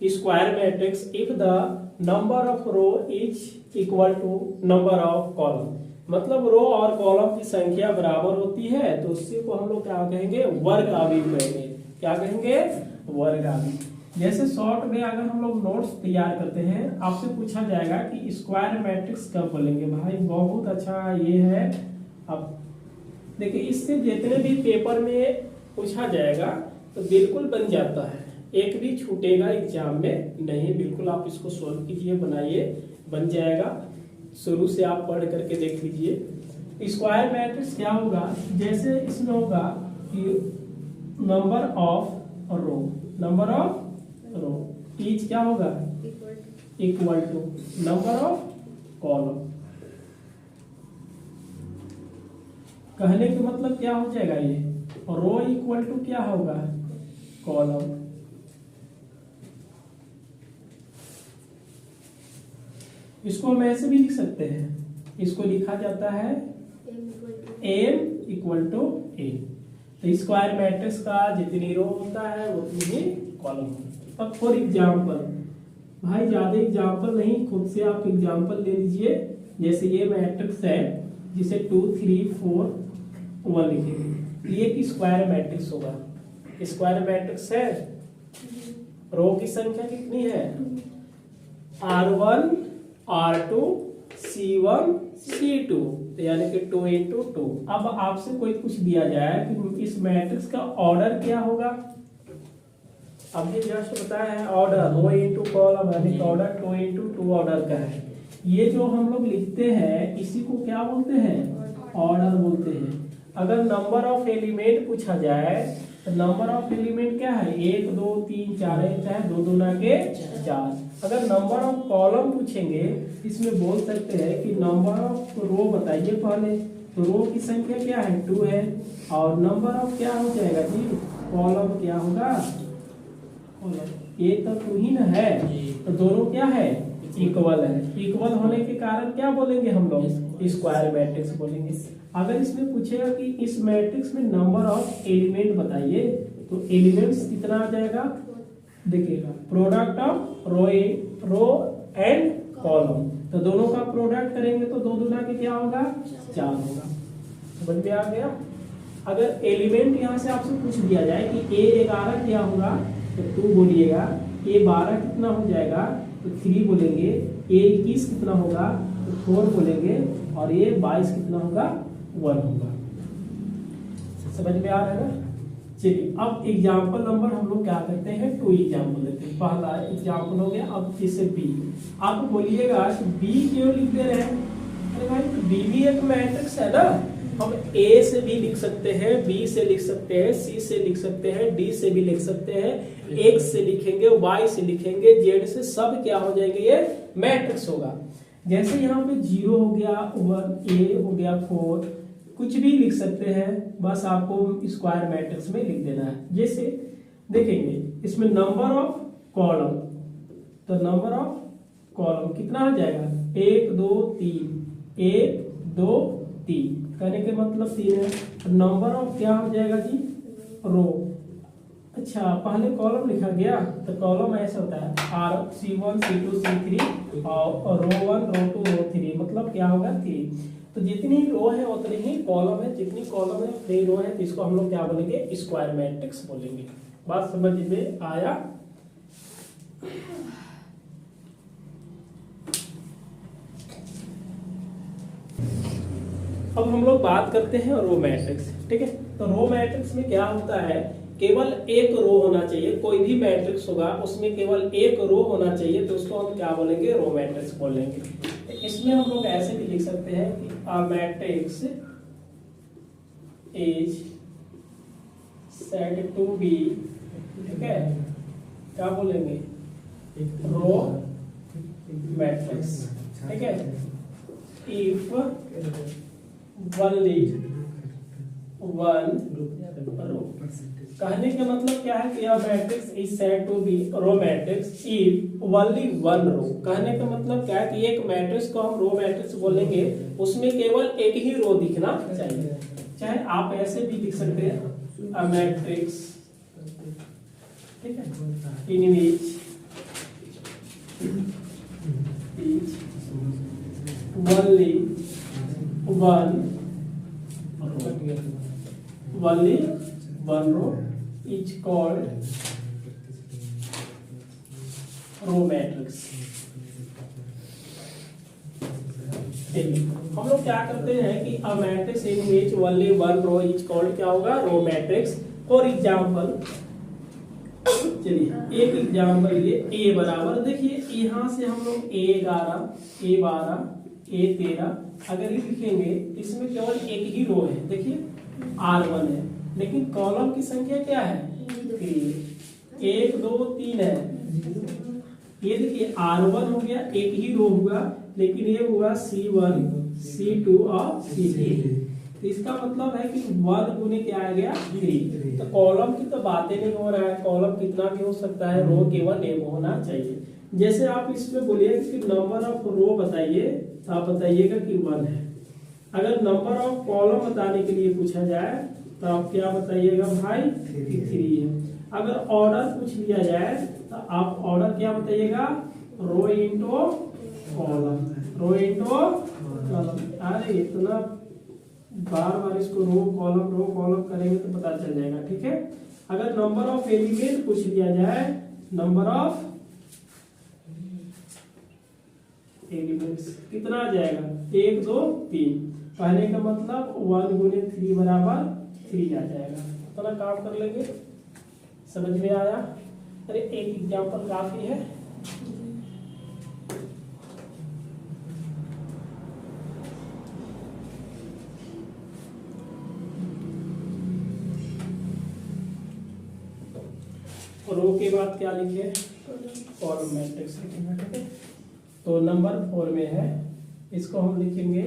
[SPEAKER 1] square matrix if the number of row is equal to number of column। मतलब रो और column की संख्या बराबर होती है, तो उसी को हम लोग क्या कहेंगे, वर्ग आव्यूह कहेंगे। क्या कहेंगे, वर्ग आव्यूह। जैसे शॉर्ट में अगर हम लोग नोट्स तैयार करते हैं, आपसे पूछा जाएगा कि स्क्वायर मैट्रिक्स कब बोलेंगे, भाई बहुत अच्छा ये है। अब देखिए, इससे जितने भी पेपर में पूछा जाएगा तो बिल्कुल बन जाता है, एक भी छूटेगा एग्जाम में नहीं। बिल्कुल आप इसको सोल्व कीजिए, बनाइए, बन जाएगा। शुरू से आप पढ़ करके देख लीजिए। स्क्वायर मैट्रिक्स क्या होगा, जैसे इसमें होगा कि नंबर ऑफ रो इज क्या होगा, equal to number of column. कहने का मतलब क्या हो जाएगा, ये रो इक्वल टू क्या होगा, कॉलम। इसको हम ऐसे भी लिख सकते हैं, इसको लिखा जाता है m इक्वल टू a। तो स्क्वायर मैट्रिक्स का जितनी रो होता है उतनी ही कॉलम होता है। अब फॉर एग्जाम्पल, भाई ज्यादा एग्जाम्पल नहीं, खुद से आप एग्जाम्पल ले लीजिए। जैसे ये मैट्रिक्स है जिसे 2 3 4 1 लिखेंगे, ये एक स्क्वायर मैट्रिक्स होगा। स्क्वायर मैट्रिक्स है, रो की संख्या कितनी है, R1 R2 C1 C2, तो यानी कि 2 into 2। अब आपसे कोई कुछ दिया जाए कि इस मैट्रिक्स का ऑर्डर क्या होगा, अभी जस्ट बताया है ऑर्डर रो इनटू कॉलम, यानी कि ऑर्डर 2 into 2 ऑर्डर का है। ये जो हम लोग लिखते हैं इसी को क्या बोलते हैं, ऑर्डर बोलते हैं। अगर नंबर ऑफ एलिमेंट पूछा जाए तो नंबर ऑफ एलिमेंट क्या है, 1 2 3 4 है, चाहे 2 दूना के 4। अगर नंबर ऑफ कॉलम पूछेंगे इसमें बोल सकते हैं कि नंबर ऑफ रो बताइए पहले, तो रो की संख्या क्या है 2 है, और नंबर ऑफ क्या हो जाएगा जी, कॉलम क्या होगा, ये तो 2 ही ना है, तो दोनों क्या है इक्वल है। इक्वल होने के कारण क्या बोलेंगे हम लोग, स्क्वायर मैट्रिक्स बोलेंगे। अगर इसमें पूछेगा कि इस मैट्रिक्स में नंबर ऑफ एलिमेंट बताइए, तो एलिमेंट्स कितना आ जाएगा, देखिएगा product of row and column, तो दोनों का प्रोडक्ट करेंगे तो 2 दूना के क्या होगा 4 होगा। समझ में आ गया। अगर एलिमेंट यहाँ से आपसे पूछ दिया जाए कि A11 क्या होगा, तो 2 बोलिएगा, A12 कितना हो जाएगा, तो 3 बोलेंगे, A21 कितना होगा, तो 4 बोलेंगे, और A22 कितना होगा 1 होगा। समझ में आ रहा है ना। चलिए अब एग्जाम्पल नंबर हम लोग क्या करते हैं, 2 एग्जाम्पल लेते हैं। पहला एग्जाम्पल हो गया, अब जैसे B, आप बोलिएगा B क्यों लिख दे रहे हैं, अरे भाई तो B भी एक मैट्रिक्स है ना, हम A से भी लिख सकते हैं, B से लिख सकते हैं, C से लिख सकते हैं, D से भी लिख सकते हैं, X से लिखेंगे, Y से लिखेंगे, Z से, सब क्या हो जाएंगे, ये मैट्रिक्स होगा। जैसे यहाँ पे 0 हो गया, 1 A हो गया, 4, कुछ भी लिख सकते हैं, बस आपको स्क्वायर मैट्रिक्स में लिख देना है। जैसे देखेंगे इसमें नंबर ऑफ कॉलम, तो नंबर ऑफ कॉलम कितना आ जाएगा, 1 2 3, 1 2 3, कहने के मतलब 3 है। नंबर ऑफ क्या हो जाएगा जी, रो। अच्छा पहले कॉलम लिखा गया, तो कॉलम ऐसा होता है R C1 C2 C3 और रो 1 रो 2 रो 3, मतलब क्या होगा 3। तो जितनी रो है उतनी ही कॉलम है, जितनी कॉलम है उतनी रो है, तो इसको हम लोग क्या बोलेंगे, स्क्वायर मैट्रिक्स बोलेंगे। बात समझ में आया। अब हम लोग बात करते हैं रो मैट्रिक्स, ठीक है। तो रो मैट्रिक्स में क्या होता है, केवल एक रो होना चाहिए, कोई भी मैट्रिक्स होगा उसमें केवल एक रो होना चाहिए, तो उसको हम क्या बोलेंगे, रो मैट्रिक्स बोलेंगे। इसमें हम लोग ऐसे भी लिख सकते हैं कि a matrix is said to be, ठीक है, क्या बोलेंगे, रो मैट्रिक्स, ठीक है, इफ only one रो। कहने का मतलब क्या है कि यह matrix is said to be row matrix if only one row. कहने का मतलब क्या है कि एक मैट्रिक्स को हम रो मैट्रिक्स बोलेंगे, उसमें केवल एक ही रो दिखना चाहिए। चाहे आप ऐसे भी लिख सकते हैं, अ मैट्रिक्स, ठीक है, in which only one only one row is called row matrix। हम लोग क्या करते हैं कि a matrix in which only one row is called क्या होगा, row matrix। फॉर एग्जाम्पल, चलिए एक एग्जाम्पल ये A बराबर, देखिए यहाँ से हम लोग A11 A12 A13 अगर लिखेंगे, इसमें केवल एक ही रो है, देखिए R1 है, लेकिन कॉलम की संख्या क्या है, 1 2 3 है। ये देखिए R1 हो गया, एक ही रो होगा, लेकिन ये हुआ C1 C2 और C3, तो इसका मतलब है कि 1 गुने क्या आ गया 3। तो कॉलम की तो बातें नहीं हो रहा है, कॉलम कितना भी हो सकता है, रो केवल एक होना चाहिए। जैसे आप इसमें बोलिए कि नंबर ऑफ रो बताइए, तो आप बताइएगा कि 1 है। अगर नंबर ऑफ कॉलम बताने के लिए पूछा जाए तो आप क्या बताइएगा भाई, 3 है। अगर ऑर्डर पूछ लिया जाए तो आप ऑर्डर क्या बताइएगा, rho into column, rho into column. अरे इतना बार बार इसको रो कॉलम करेंगे तो पता चल जाएगा, ठीक है। अगर नंबर ऑफ एलिमेंट पूछ लिया जाए, नंबर ऑफ एलिमेंट्स कितना आ जाएगा 1 2 3। पहले का मतलब 1 गुने 3 बराबर 3 आ जाएगा। इतना काम कर लेंगे। समझ में आया? अरे एक एग्जांपल काफी है। रो के बाद क्या लिखे? कॉलम मैट्रिक्स लिखेंगे। ठीक है, तो नंबर 4 में है, इसको हम लिखेंगे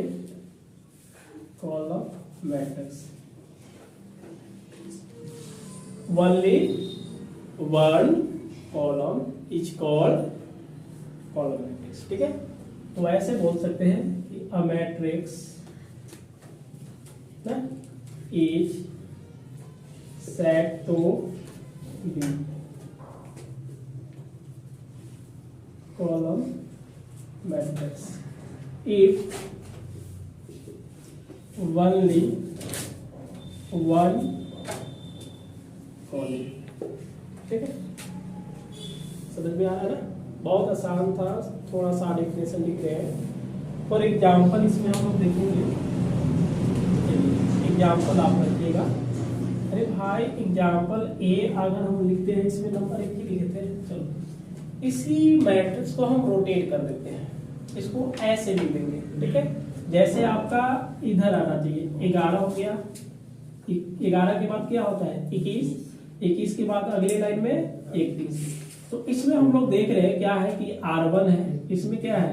[SPEAKER 1] column matrix. Only one column is called column matrix. ठीक है, तो ऐसे बोल सकते हैं कि a matrix is set to be column matrix if only one column। ठीक है, समझ में आ रहा है ना? बहुत आसान था, थोड़ा सा डेफिनेशन लिख रहे हैं। फॉर एग्जाम्पल इसमें हम लोग देखेंगे। एग्जाम्पल आप रखिएगा। अरे भाई एग्जाम्पल ए अगर हम लिखते हैं, इसमें नंबर 1 ही लिखते हैं। चलो इसी मैट्रिक्स को हम रोटेट कर देते हैं, इसको ऐसे लिख देंगे। ठीक है, जैसे आपका इधर आना चाहिए 11 हो गया, 11 के बाद क्या होता है 21, 21 के बाद अगले लाइन में 31। तो इसमें हम लोग देख रहे हैं क्या है कि R1 है, इसमें क्या है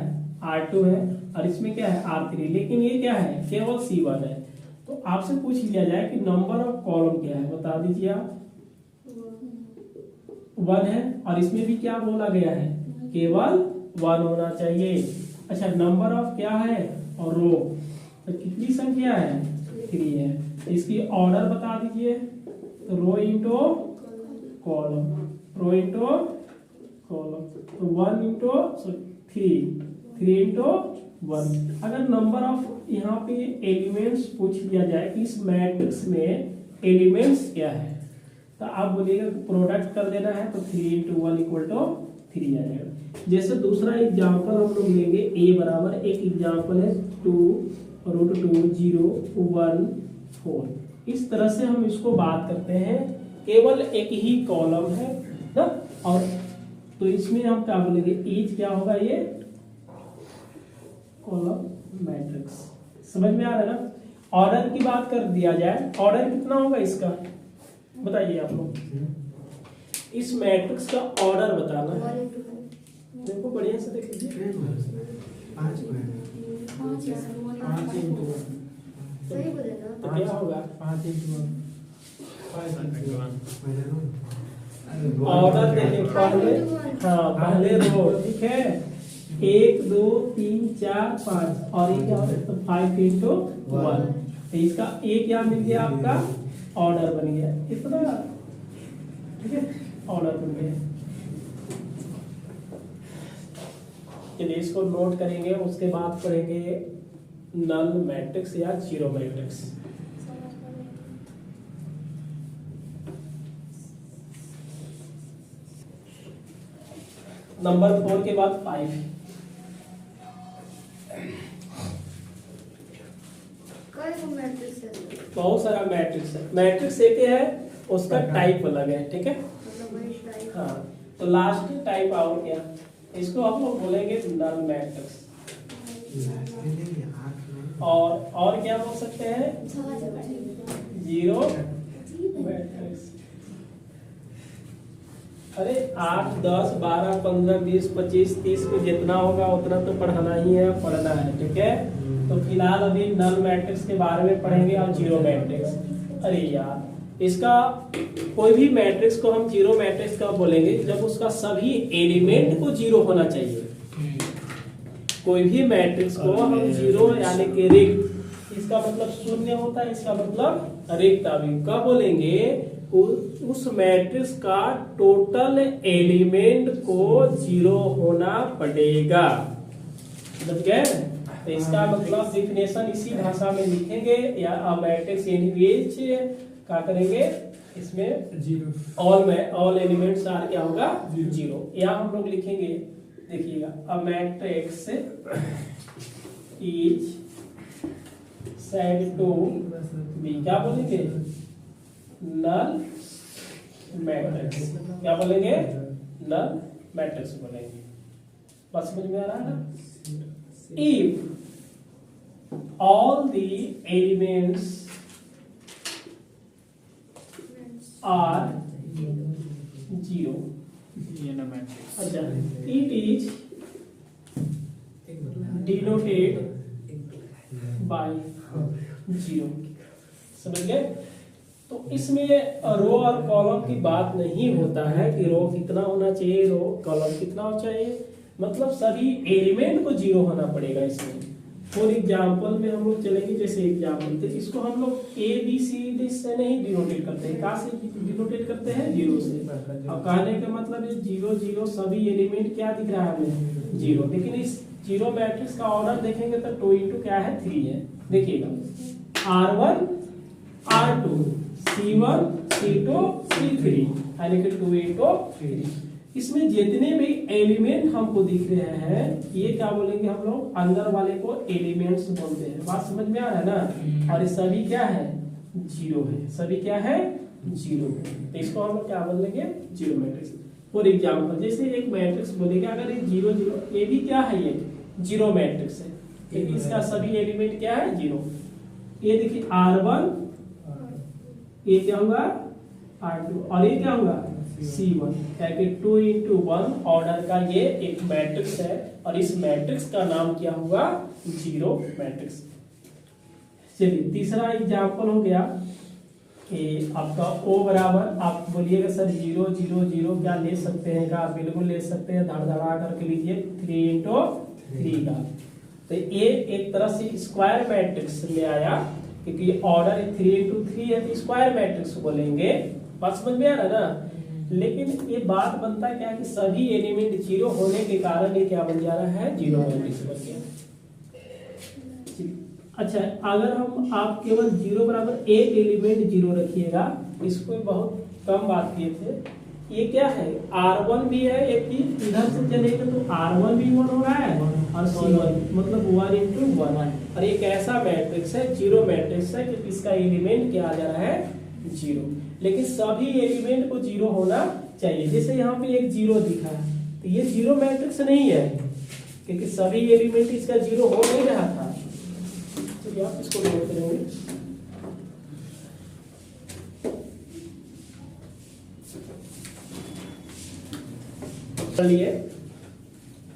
[SPEAKER 1] R2 है, और इसमें क्या है R3, लेकिन ये क्या है केवल C1 है। तो आपसे पूछ लिया जाए कि नंबर ऑफ कॉलम क्या है, बता दीजिए आप। 1 है, और इसमें भी क्या बोला गया है केवल 1 होना चाहिए। अच्छा, नंबर ऑफ क्या है और रो, तो कितनी संख्या है 3 है। इसकी ऑर्डर बता दीजिए, तो rho into column, rho into column, तो 1 इंटू 3 इंटू 1। अगर नंबर ऑफ यहाँ पे एलिमेंट्स पूछ लिया जाए कि इस मैट्रिक्स में एलिमेंट्स क्या है, तो आप बोलिएगा प्रोडक्ट कर देना है, तो 3 इंटू 1 इक्वल टू 3 आ जाएगा। जैसे दूसरा एग्जाम्पल हम लोग लेंगे, ए बराबर एक एग्जाम्पल है 2√2 0 1 4। इस तरह से हम इसको बात करते हैं, केवल एक ही कॉलम है ना, और तो इसमें हम क्या बोलेंगे ईच क्या होगा ये कॉलम मैट्रिक्स। समझ में आ रहा है ना? ऑर्डर की बात कर दिया जाए, ऑर्डर कितना होगा इसका बताइए आप लोग। इस मैट्रिक्स का ऑर्डर बताना है। देखो बढ़िया से देख लीजिए,
[SPEAKER 3] 5
[SPEAKER 1] तो क्या होगा
[SPEAKER 3] 5
[SPEAKER 1] ऑर्डर देखिए पहले, हाँ पहले रो, ठीक है 1 2 3 4 5, और ये क्या होता है तो 5 इंटू 1। तो इसका ए क्या मिल गया आपका ऑर्डर बन गया इतना। ठीक है, ऑर्डर बन गया। चलिए इसको नोट करेंगे, उसके बाद पढ़ेंगे नल मैट्रिक्स या जीरो मैट्रिक्स। नंबर 4 के बाद 5। बहुत सारा मैट्रिक्स है, मैट्रिक्स एक है, उसका टाइप अलग है। ठीक है, हाँ तो लास्ट टाइप और क्या, इसको हम लोग बोलेंगे नल मैट्रिक्स। और क्या बोल सकते हैं जीरो मैट्रिक्स। अरे 8 10 12 15 20 25 30 में जितना होगा उतना तो पढ़ाना ही है, पढ़ना है। ठीक है, तो फिलहाल अभी नल मैट्रिक्स के बारे में पढ़ेंगे और जीरो मैट्रिक्स। अरे यार इसका कोई भी मैट्रिक्स को हम जीरो मैट्रिक्स कब बोलेंगे, जब उसका सभी एलिमेंट को जीरो होना चाहिए। कोई भी मैट्रिक्स को हम जीरो यानी कि रिक्त, इसका मतलब शून्य होता है, इसका मतलब रिक्त अभी कब बोलेंगे, उस मैट्रिक्स का टोटल एलिमेंट को जीरो होना पड़ेगा। समझ गए? तो इसका मतलब डिफिनेशन इसी भाषा में लिखेंगे, या मैट्रिक्स इन विच क्या करेंगे, इसमें
[SPEAKER 2] जीरो
[SPEAKER 1] ऑल एलिमेंट्स आर क्या होगा जीरो, या हम लोग लिखेंगे देखिएगा, a matrix is said to be, क्या बोलेंगे, नल मैट्रिक्स, क्या बोलेंगे, नल मैट्रिक्स बोलेंगे। बात समझ में आ रहा है ना? If all the elements are zero,
[SPEAKER 2] ये ना मैट्रिक्स।
[SPEAKER 1] अच्छा, it is denoted by zero. समझ गए? तो इसमें रो और कॉलम की बात नहीं होता है कि रो कितना होना चाहिए, रो कॉलम कितना होना चाहिए, मतलब सभी एलिमेंट को जीरो होना पड़ेगा इसमें। फॉर एग्जाम्पल में हम लोग चलेंगे, जैसे एग्जाम्पल, तो इसको हम लोग ए बी सी डी से नहीं डिनोटेट करते हैं, कहाँ से डिनोटेट करते हैं, जीरो से। और कहने का मतलब है जीरो जीरो सभी एलिमेंट क्या दिख रहा है हमें, जीरो। लेकिन इस जीरो मैट्रिक्स का ऑर्डर देखेंगे तो 2 into क्या है, 3 है। देखिएगा, R1 R2 C1 C2 C3, यानी कि 2 into 3। इसमें जितने भी एलिमेंट हमको दिख रहे हैं, ये क्या बोलेंगे हम लोग, अंदर वाले को एलिमेंट्स बोलते हैं। बात समझ में आ रहा है ना? और ये सभी क्या है, जीरो है, सभी क्या है, जीरो है। तो इसको हम लोग क्या बोलेंगे, जीरो मैट्रिक्स। फॉर एग्जाम्पल, जैसे एक मैट्रिक्स बोलेंगे, अगर ये जीरो जीरो, ये भी क्या है, ये जीरो मैट्रिक्स है, क्योंकि इसका सभी एलिमेंट क्या है, जीरो। ये देखिए R1, ये क्या होगा, R2, और ये क्या होगा, C1, यानी 2 into 1 ऑर्डर का ये एक मैट्रिक्स है, और इस मैट्रिक्स का नाम क्या होगा, जीरो मैट्रिक्स। चलिए, तीसरा एग्जाम्पल हो गया कि आपका O बराबर, आप बोलिएगा सर 0 0 0 क्या ले सकते हैं, क्या बिल्कुल ले सकते हैं, धड़धड़ा करके लीजिए, 3 into 3 का। तो ये एक तरह से स्क्वायर मैट्रिक्स में आया, क्योंकि ऑर्डर 3 into 3 है, तो स्क्वायर मैट्रिक्स बोलेंगे। बात समझ में आ रहा है ना? लेकिन ये बात बनता है क्या कि सभी एलिमेंट जीरो होने के कारण ये क्या बन जा रहा है, जीरो मैट्रिक्स बन गया। अच्छा, अगर हम आप केवल जीरो बराबर एक एलिमेंट जीरो रखिएगा, इसको बहुत कम बात किए थे। ये क्या है, R1 भी है, एक चीज इधर से चलेगा तो R1 भी 1 हो रहा है, और C1 मतलब 1 into 1। और एक ऐसा मैट्रिक्स है, जीरो मैट्रिक्स है, कि इसका एलिमेंट क्या आ जा रहा है, जीरो। लेकिन सभी एलिमेंट को जीरो होना चाहिए। जैसे यहाँ पे एक जीरो दिखा है, तो ये जीरो मैट्रिक्स नहीं है, क्योंकि सभी एलिमेंट इसका जीरो हो नहीं रहा था। चलिए, आप इसको नोट करेंगे। पढ़ लिए,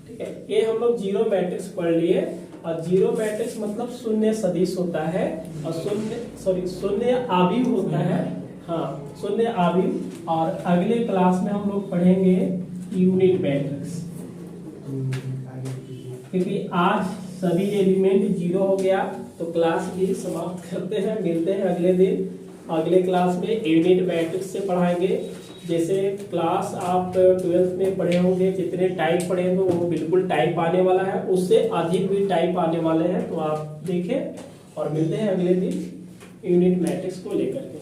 [SPEAKER 1] ठीक है, ये हम लोग जीरो मैट्रिक्स पढ़ लिए। और जीरो मैट्रिक्स मतलब शून्य सदिश होता है, और शून्य आविव होता है। हाँ, शून्य आविव। और अगले क्लास में हम लोग पढ़ेंगे यूनिट मैट्रिक्स, क्योंकि आज सभी एलिमेंट जीरो हो गया, तो क्लास भी समाप्त करते हैं। मिलते हैं अगले दिन, अगले क्लास में यूनिट मैट्रिक्स से पढ़ाएंगे। जैसे क्लास आप 12th में पढ़े होंगे, जितने टाइप पढ़े हैं वो बिल्कुल टाइप आने वाला है, उससे अधिक भी टाइप आने वाले हैं। तो आप देखें, और मिलते हैं अगले दिन यूनिट मैट्रिक्स को लेकर के।